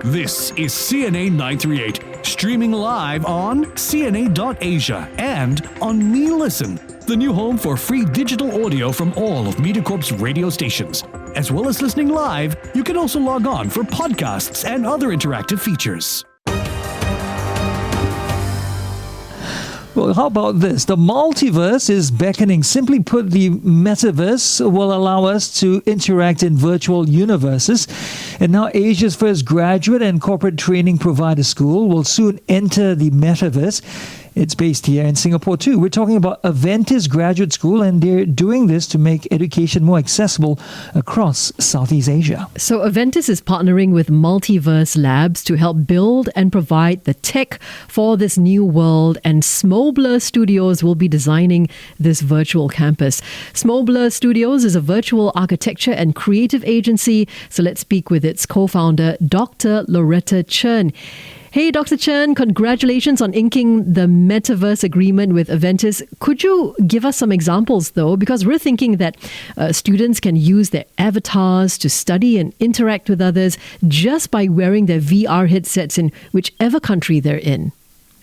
This is CNA 938, streaming live on CNA.Asia and on Me Listen, the new home for free digital audio from all of MediaCorp's radio stations. As well as listening live, you can also log on for podcasts and other interactive features. Well, how about this? The multiverse is beckoning. Simply put, the metaverse will allow us to interact in virtual universes. And now Asia's first graduate and corporate training provider school will soon enter the metaverse. It's based here in Singapore too. We're talking about Aventis Graduate School, and they're doing this to make education more accessible across Southeast Asia. So Aventis is partnering with Multiverse Labs to help build and provide the tech for this new world, and Smobler Studios will be designing this virtual campus. Smobler Studios is a virtual architecture and creative agency. So let's speak with its co-founder, Dr. Loretta Chen. Hey, Dr. Chen, congratulations on inking the metaverse agreement with Aventis. Could you give us some examples, though? Because we're thinking that students can use their avatars to study and interact with others just by wearing their VR headsets in whichever country they're in.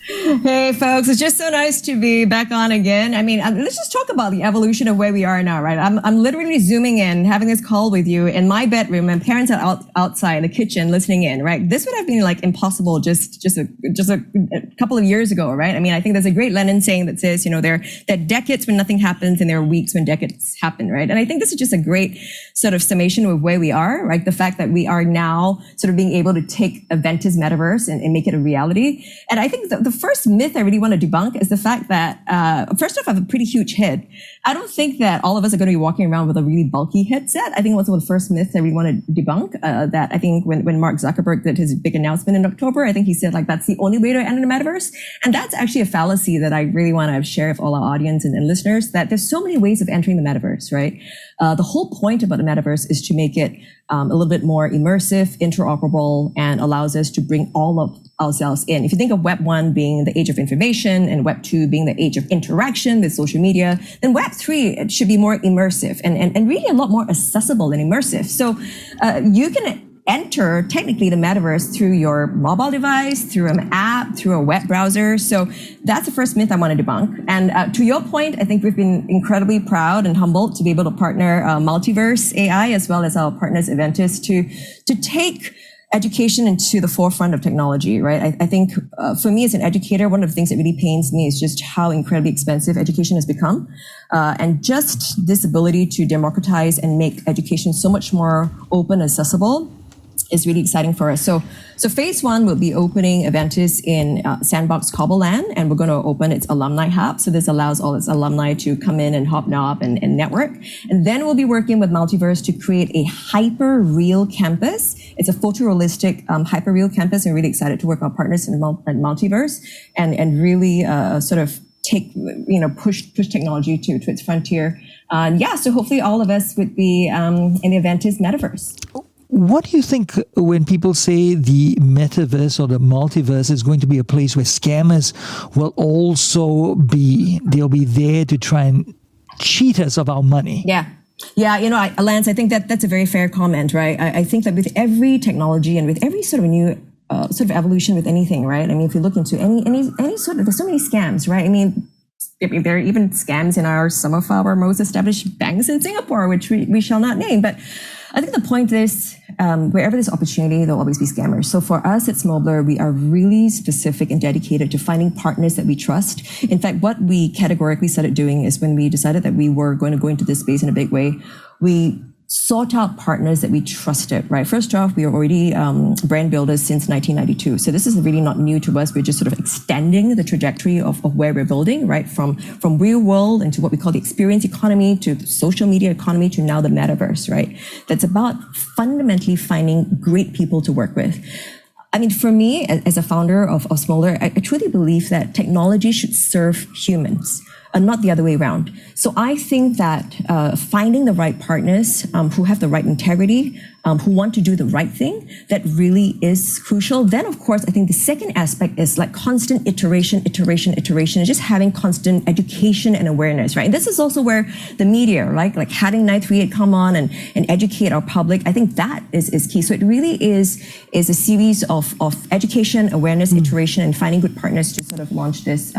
Hey, folks, it's just so nice to be back on again. I mean, let's just talk about the evolution of where we are now, right? I'm literally zooming in, having this call with you in my bedroom, and parents are outside the kitchen listening in, right? This would have been like impossible just a couple of years ago, right? I mean, I think there's a great Lenin saying that says, you know, there are decades when nothing happens and there are weeks when decades happen, right? And I think this is just a great sort of summation of where we are, right? The fact that we are now sort of being able to take Aventis Metaverse and make it a reality. And I think the first myth I really want to debunk is the fact that, first off, I have a pretty huge head. I don't think that all of us are going to be walking around with a really bulky headset. I think one of the first myths I really want to debunk, that I think when Mark Zuckerberg did his big announcement in October, I think he said like that's the only way to enter the metaverse. And that's actually a fallacy that I really want to share with all our audience and listeners, that there's so many ways of entering the metaverse, right? The whole point about the metaverse is to make it a little bit more immersive, interoperable, and allows us to bring all of ourselves in. If you think of Web 1 being the age of information and Web 2 being the age of interaction with social media, then Web 3 it should be more immersive and really a lot more accessible and immersive. So you can enter technically the metaverse through your mobile device, through an app, through a web browser. So that's the first myth I want to debunk. And to your point, I think we've been incredibly proud and humbled to be able to partner Multiverse AI as well as our partners Aventis to take education into the forefront of technology, right? I think for me as an educator, one of the things that really pains me is just how incredibly expensive education has become. And just this ability to democratize and make education so much more open, accessible is really exciting for us. So phase 1 will be opening Aventis in Sandbox Cobbleland, and we're going to open its alumni hub. So this allows all its alumni to come in and hobnob and network. And then we'll be working with Multiverse to create a hyper-real campus. It's a photorealistic hyper-real campus, and we're really excited to work with our partners at Multiverse and really sort of push technology to its frontier. So hopefully all of us would be in the Aventis metaverse. What do you think when people say the metaverse or the multiverse is going to be a place where scammers will also be, they'll be there to try and cheat us of our money? Yeah, Lance, I think that's a very fair comment, right? I think that with every technology and with every sort of new sort of evolution with anything, right? I mean, if you look into any sort of, there's so many scams, right? I mean, there are even scams in some of our most established banks in Singapore, which we shall not name. But I think the point is, wherever there's opportunity, there'll always be scammers. So for us at Smobler, we are really specific and dedicated to finding partners that we trust. In fact, what we categorically started doing is when we decided that we were going to go into this space in a big way, we sought out partners that we trusted, right? First off, we are already brand builders since 1992. So this is really not new to us. We're just sort of extending the trajectory of where we're building, right? From real world into what we call the experience economy to the social media economy to now the metaverse, right? That's about fundamentally finding great people to work with. I mean, for me, as a founder of Smolder, I truly believe that technology should serve humans. not the other way around. So I think that finding the right partners who have the right integrity, who want to do the right thing, that really is crucial. Then, of course, I think the second aspect is like constant iteration, and just having constant education and awareness, right? And this is also where the media, right? Like having 938 come on and educate our public. I think that is key. So it really is a series of education, awareness, iteration, and finding good partners to sort of launch this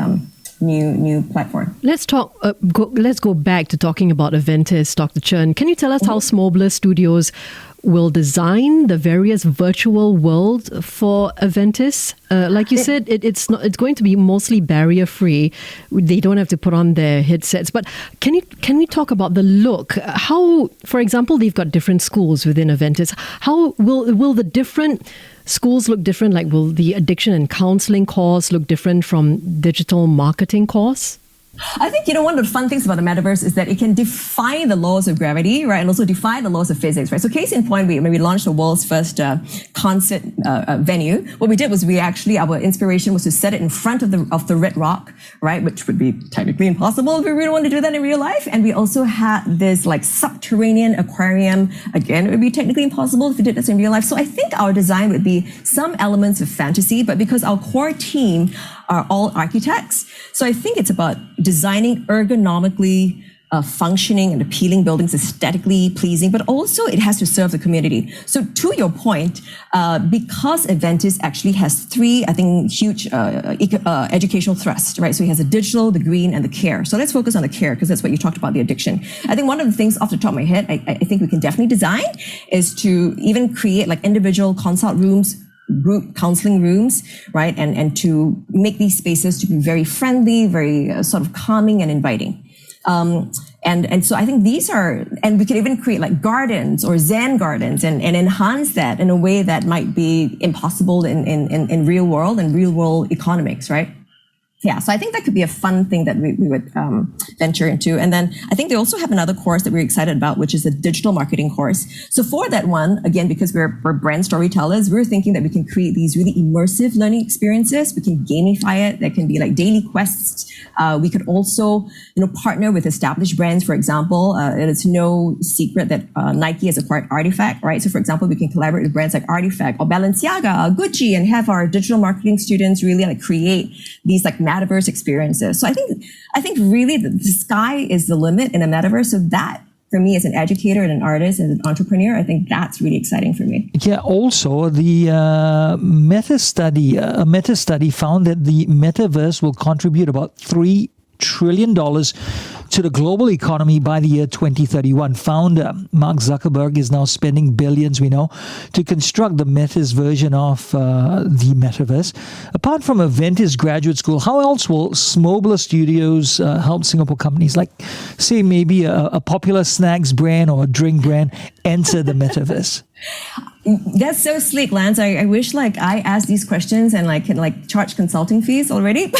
new platform. Let's go back to talking about Aventis, Dr. Chen. Can you tell us how Smobless Studios will design the various virtual world for Aventis? Like you said, it's going to be mostly barrier free. They don't have to put on their headsets. But can we talk about the look? How, for example, they've got different schools within Aventis. How will the different schools look different? Like, will the addiction and counseling course look different from digital marketing course? I think, one of the fun things about the metaverse is that it can defy the laws of gravity, right? And also defy the laws of physics, right? So case in point, when we launched the world's first concert venue, what we did was our inspiration was to set it in front of the Red Rock, right? Which would be technically impossible if we really wanted to do that in real life. And we also had this like subterranean aquarium. Again, it would be technically impossible if we did this in real life. So I think our design would be some elements of fantasy, but because our core team are all architects, so I think it's about designing ergonomically functioning and appealing buildings, aesthetically pleasing, but also it has to serve the community. So to your point, because Aventis actually has three, I think, huge educational thrusts, right? So he has the digital, the green, and the care. So let's focus on the care because that's what you talked about, the addiction. I think one of the things off the top of my head, I think we can definitely design is to even create like individual consult rooms, group counseling rooms, right? And to make these spaces to be very friendly, very sort of calming and inviting. And so I think these are, and we could even create like gardens or Zen gardens and enhance that in a way that might be impossible in real world and real world economics, right? Yeah, so I think that could be a fun thing that we would venture into. And then I think they also have another course that we're excited about, which is a digital marketing course. So for that one, again, because we're brand storytellers, we're thinking that we can create these really immersive learning experiences. We can gamify it. There can be like daily quests. We could also, partner with established brands. For example, it is no secret that Nike has acquired Artifact, right? So for example, we can collaborate with brands like Artifact or Balenciaga or Gucci and have our digital marketing students really like create these like metaverse experiences. So I think really the sky is the limit in a metaverse. So that, for me, as an educator and an artist and an entrepreneur, I think that's really exciting for me. Yeah, also the meta study found that the metaverse will contribute about $3 trillion to the global economy by the year 2031. Founder Mark Zuckerberg is now spending billions, we know, to construct the Meta's version of the metaverse. Apart from Aventis Graduate School, how else will Smobless Studios help Singapore companies like, say, maybe a popular snacks brand or a drink brand enter the metaverse? That's so sleek, Lance. I wish I asked these questions and can charge consulting fees already.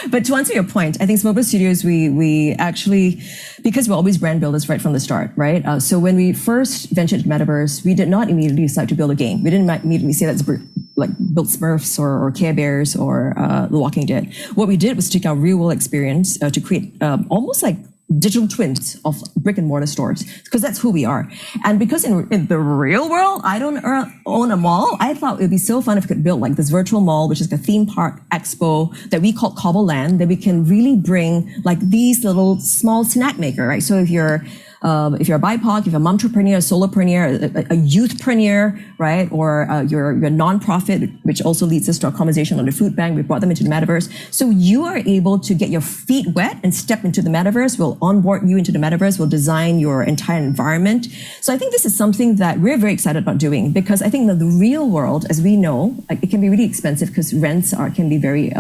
But to answer your point, I think Smobless Studios, we actually, because we're always brand builders right from the start, right? So when we first ventured into Metaverse, we did not immediately decide to build a game. We didn't immediately say let's build Smurfs or Care Bears or The Walking Dead. What we did was take our real world experience to create almost like digital twins of brick and mortar stores, because that's who we are. And because in the real world, I don't own a mall, I thought it would be so fun if we could build like this virtual mall, which is a theme park expo that we call Cobble Land, that we can really bring like these little small snack maker, right? So if you're a BIPOC, if you're a momtrepreneur, a solopreneur, a youthpreneur, right? Or you're a nonprofit, which also leads us to our conversation on the food bank. We brought them into the metaverse. So you are able to get your feet wet and step into the metaverse. We'll onboard you into the metaverse. We'll design your entire environment. So I think this is something that we're very excited about doing, because I think that the real world, as we know, it can be really expensive because rents can be very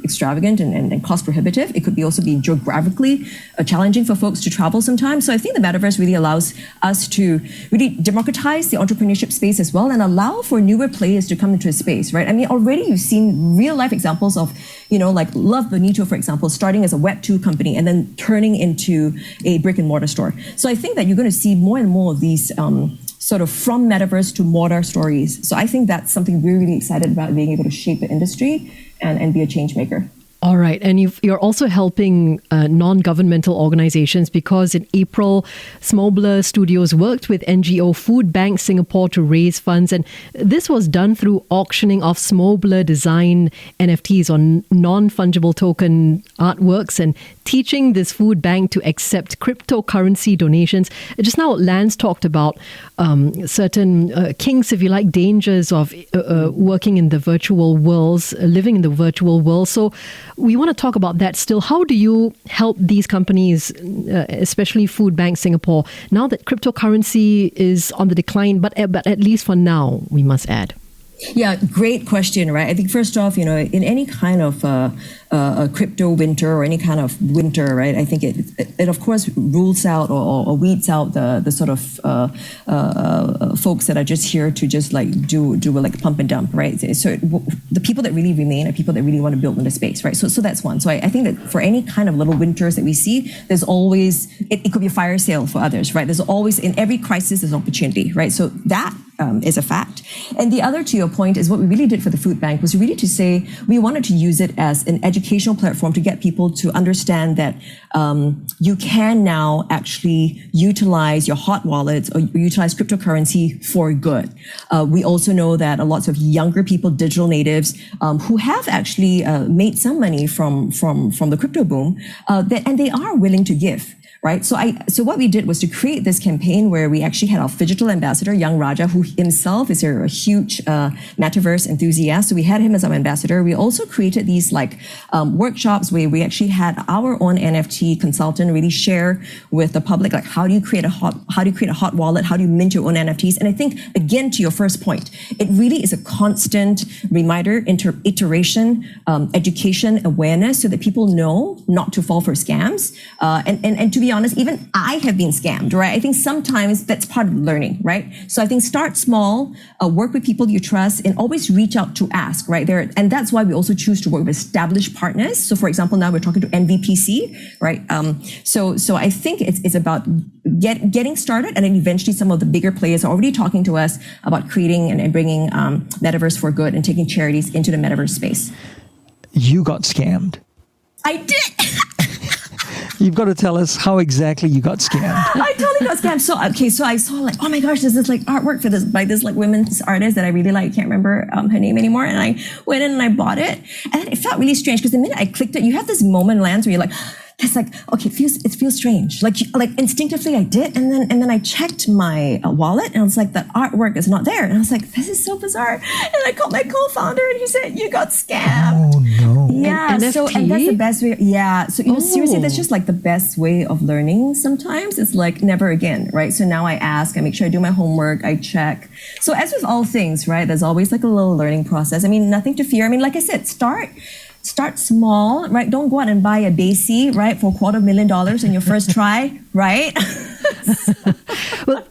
extravagant and cost prohibitive. It could also be geographically challenging for folks to travel sometimes. So I think the metaverse really allows us to really democratize the entrepreneurship space as well and allow for newer players to come into a space, right? I mean, already you've seen real life examples of, like Love Bonito, for example, starting as a Web 2 company and then turning into a brick and mortar store. So I think that you're going to see more and more of these sort of from metaverse to mortar stories. So I think that's something we're really excited about, being able to shape the industry and be a change maker. All right. And you're also helping non-governmental organizations because in April, Smobbler Studios worked with NGO Food Bank Singapore to raise funds. And this was done through auctioning of Smobbler design NFTs on non-fungible token artworks and teaching this food bank to accept cryptocurrency donations. Just now, Lance talked about certain kinks, if you like, dangers of working in the virtual worlds, living in the virtual world. So we want to talk about that still. How do you help these companies, especially Food Bank Singapore, now that cryptocurrency is on the decline, but at least for now, we must add? Yeah, great question, right? I think first off, in any kind of a crypto winter or any kind of winter, right? I think it of course rules out or weeds out the sort of folks that are just here to just like do like pump and dump, right? So the people that really remain are people that really want to build in the space, right? So that's one. So I think that for any kind of little winters that we see, there's always it could be a fire sale for others, right? There's always in every crisis there's opportunity, right? So that is a fact. And the other, to your point, is what we really did for the food bank was really to say we wanted to use it as an educational platform to get people to understand that you can now actually utilize your hot wallets or utilize cryptocurrency for good. We also know that lots of younger people, digital natives, who have actually made some money from the crypto boom, and they are willing to give. Right. So what we did was to create this campaign where we actually had our digital ambassador, Young Raja, who himself is a huge metaverse enthusiast. So we had him as our ambassador. We also created these workshops where we actually had our own NFT consultant really share with the public, like how do you create a hot wallet? How do you mint your own NFTs? And I think, again, to your first point, it really is a constant reminder, iteration, education, awareness so that people know not to fall for scams. And to be honest, even I have been scammed, right? I think sometimes that's part of learning, right? So I think start small, work with people you trust, and always reach out to ask, right? And that's why we also choose to work with established partners. So for example, now we're talking to NVPC, right? So I think it's about getting started, and then eventually some of the bigger players are already talking to us about creating and bringing metaverse for good and taking charities into the metaverse space. You got scammed. I did. You've got to tell us how exactly you got scammed. I totally got scammed. So I saw like, oh my gosh, there's this like artwork by this like women's artist that I really like. Can't remember her name anymore. And I went in and I bought it. And then it felt really strange because the minute I clicked it, you have this moment, Lance, where you're like, it's like, okay, it feels strange. Like instinctively I did. And then I checked my wallet and I was like, the artwork is not there. And I was like, this is so bizarre. And I called my co-founder and he said, you got scammed. Oh no. Yeah. An so, NFT? and that's the best way. Yeah. So, seriously, that's just like the best way of learning. Sometimes it's like never again, right? So now I ask, I make sure I do my homework, I check. So as with all things, right? There's always like a little learning process. I mean, nothing to fear. I mean, like I said, start small, right? Don't go out and buy a Basie, right, for $250,000 in your first try, right? Well,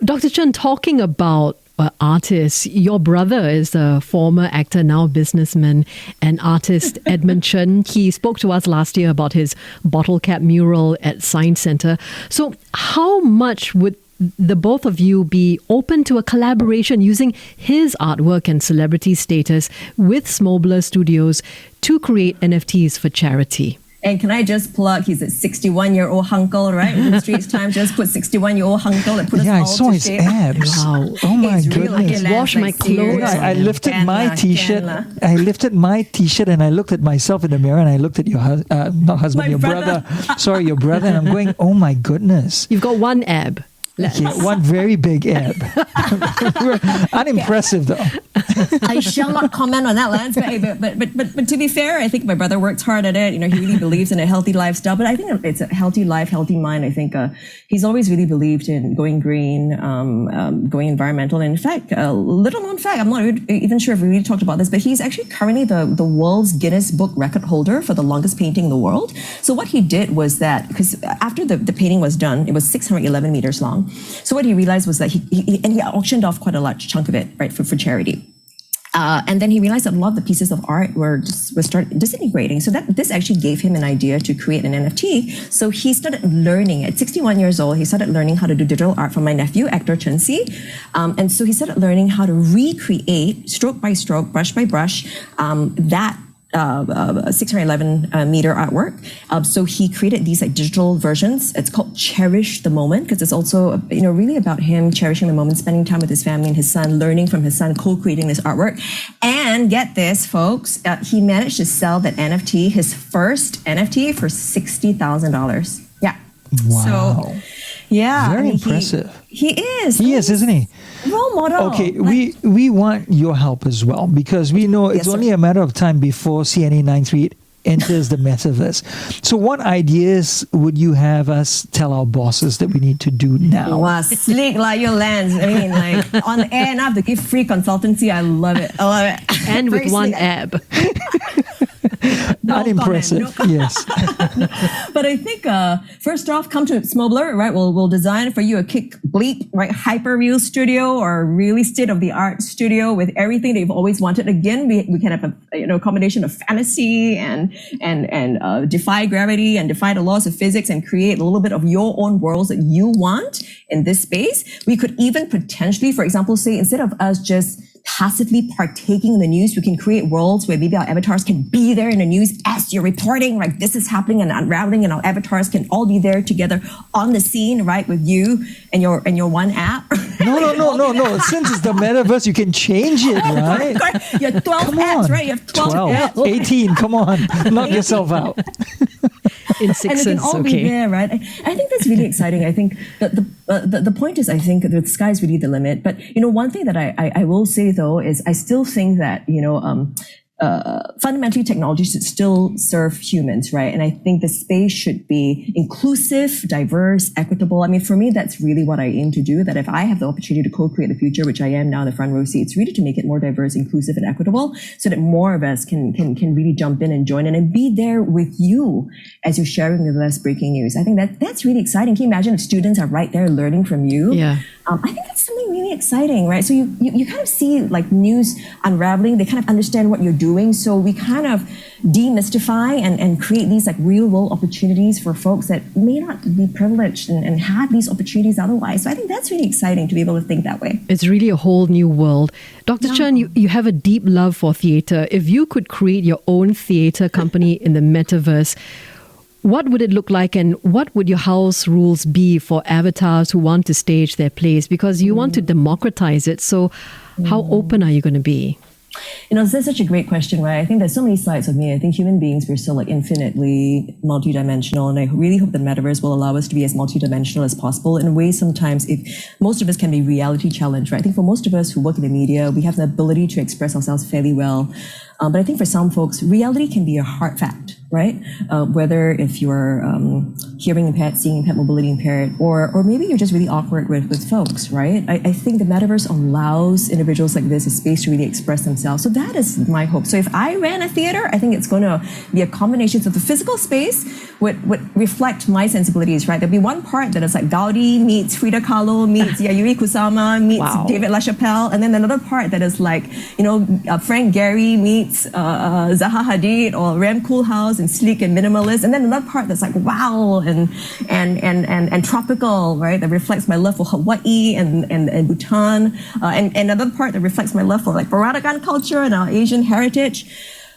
Dr. Chen, talking about artists, your brother is a former actor, now businessman and artist, Edmund Chen. He spoke to us last year about his bottle cap mural at Science Centre. So how much would the both of you be open to a collaboration using his artwork and celebrity status with Smobbler Studios to create NFTs for charity? And can I just plug, he's a 61-year-old uncle, right? In the Straits Times, just put 61-year-old uncle and put us all I saw to his shame. abs. Wow. Oh my It's really goodness. like Wash my clothes. I lifted my t-shirt. Kenla. I lifted my t-shirt and I looked at myself in the mirror and I looked at your not husband, My your brother. Sorry, your brother, and I'm going, oh my goodness. You've got one ab. Yeah, one very big ab. Unimpressive though. I shall not comment on that, Lance. But to be fair, I think my brother works hard at it. You know, he really believes in a healthy lifestyle. But I think it's a healthy life, healthy mind. I think he's always really believed in going green, going environmental. And in fact, a little known fact, I'm not even sure if we really talked about this, but he's actually currently the world's Guinness Book record holder for the longest painting in the world. So what he did was that, because after the painting was done, it was 611 meters long. So what he realized was that he auctioned off quite a large chunk of it, right, for charity. And then he realized that a lot of the pieces of art were started disintegrating. So this actually gave him an idea to create an NFT. So he started learning at 61 years old. He started learning how to do digital art from my nephew, actor Chen. And so he started learning how to recreate, stroke by stroke, brush by brush, that 611 meter artwork. So he created these like digital versions. It's called Cherish the Moment, because it's also, really about him cherishing the moment, spending time with his family and his son, learning from his son, co-creating this artwork. And get this, folks, he managed to sell that NFT, his first NFT, for $60,000. Yeah. Wow. So, yeah. Very impressive. He is. He is, isn't he? Role model. Okay, we want your help as well, because we know it's only a matter of time before CNA 938 enters the metaverse. So what ideas would you have us tell our bosses that we need to do now? Wow, slick like your lens. I mean, like on air enough to give free consultancy. I love it. And with one app. Unimpressive. Comment, Yes. But I think first off, come to Smobbler, right? We'll design for you a kick bleep, right? Hyper-real studio or a really state-of-the-art studio with everything that you've always wanted. Again, we can have a combination of fantasy and defy gravity and defy the laws of physics and create a little bit of your own worlds that you want in this space. We could even potentially, for example, say instead of us just passively partaking in the news, we can create worlds where maybe our avatars can be there in the news as you're reporting, like this is happening and unraveling, and our avatars can all be there together on the scene, right, with you and your one app. No. Since it's the metaverse, you can change it, right? You have 12 apps, right? You have 12 apps. 18, come on. Knock yourself out. In And sixes, it can all be there, right? I think that's really exciting. I think that the point is, I think the sky's really the limit. But, one thing that I will say, though, is I still think that, fundamentally technology should still serve humans, right? And I think the space should be inclusive, diverse, equitable. I mean, for me, that's really what I aim to do, that if I have the opportunity to co-create the future, which I am now in the front row seat, it's really to make it more diverse, inclusive, and equitable so that more of us can really jump in and join in and be there with you as you're sharing with us breaking news. I think that's really exciting. Can you imagine if students are right there learning from you? Yeah. I think that's something really exciting, right? So you kind of see like news unraveling. They kind of understand what you're doing. So we kind of demystify and create these like real world opportunities for folks that may not be privileged and have these opportunities otherwise. So I think that's really exciting to be able to think that way. It's really a whole new world. Dr. Chen, you have a deep love for theatre. If you could create your own theatre company in the metaverse, what would it look like, and what would your house rules be for avatars who want to stage their plays? Because you want to democratize it. So how open are you going to be? That's such a great question, right? I think there's so many sides of me. I think human beings, we're still like infinitely multidimensional. And I really hope the metaverse will allow us to be as multidimensional as possible in ways sometimes if most of us can be reality challenged, right? I think for most of us who work in the media, we have the ability to express ourselves fairly well. But I think for some folks, reality can be a hard fact, right? Whether if you're hearing impaired, seeing impaired, mobility impaired, or maybe you're just really awkward with folks, right? I think the metaverse allows individuals like this a space to really express themselves. So that is my hope. So if I ran a theater, I think it's going to be a combination. So the physical space would reflect my sensibilities, right? There'll be one part that is like Gaudi meets Frida Kahlo meets Yayoi Kusama meets David LaChapelle, and then another part that is like, Frank Gehry meets Zaha Hadid or Rem Koolhaas and sleek and minimalist, and then another part that's like wow and tropical, right? That reflects my love for Hawaii and Bhutan, and another part that reflects my love for like Peranakan culture and our Asian heritage.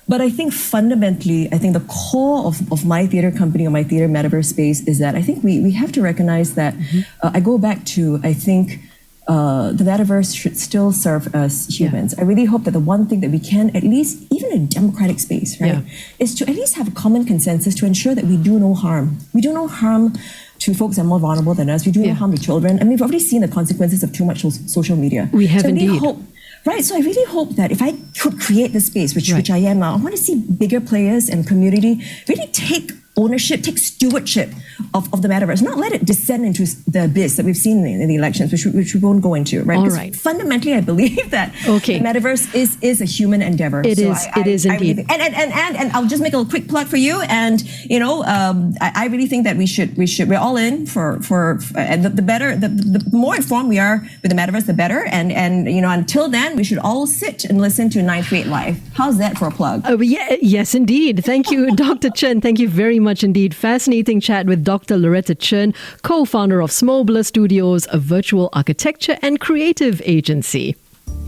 But I think fundamentally, I think the core of my theater company or my theater metaverse space is that I think we have to recognize that I go back to, I think, the metaverse should still serve us humans. I really hope that the one thing that we can, at least, even in a democratic space, right, is to at least have a common consensus to ensure that we do no harm. We do no harm to folks that are more vulnerable than us. We do no harm to children. I mean, we've already seen the consequences of too much social media. We have indeed. Right, so I really hope that if I could create this space, which I am now, I want to see bigger players and community really take ownership, take stewardship of the metaverse, not let it descend into the abyss that we've seen in the elections, which we won't go into, right? All right. Fundamentally, I believe that the metaverse is a human endeavor. It is indeed. And I'll just make a quick plug for you. And I really think that we're all in for and the better, the more informed we are with the metaverse, the better. And until then, we should all sit and listen to 938 Live. How's that for a plug? Yes, indeed. Thank you, Dr. Chen. Thank you very much indeed. Fascinating chat with Dr. Loretta Chen, co-founder of Smobbler Studios, a virtual architecture and creative agency.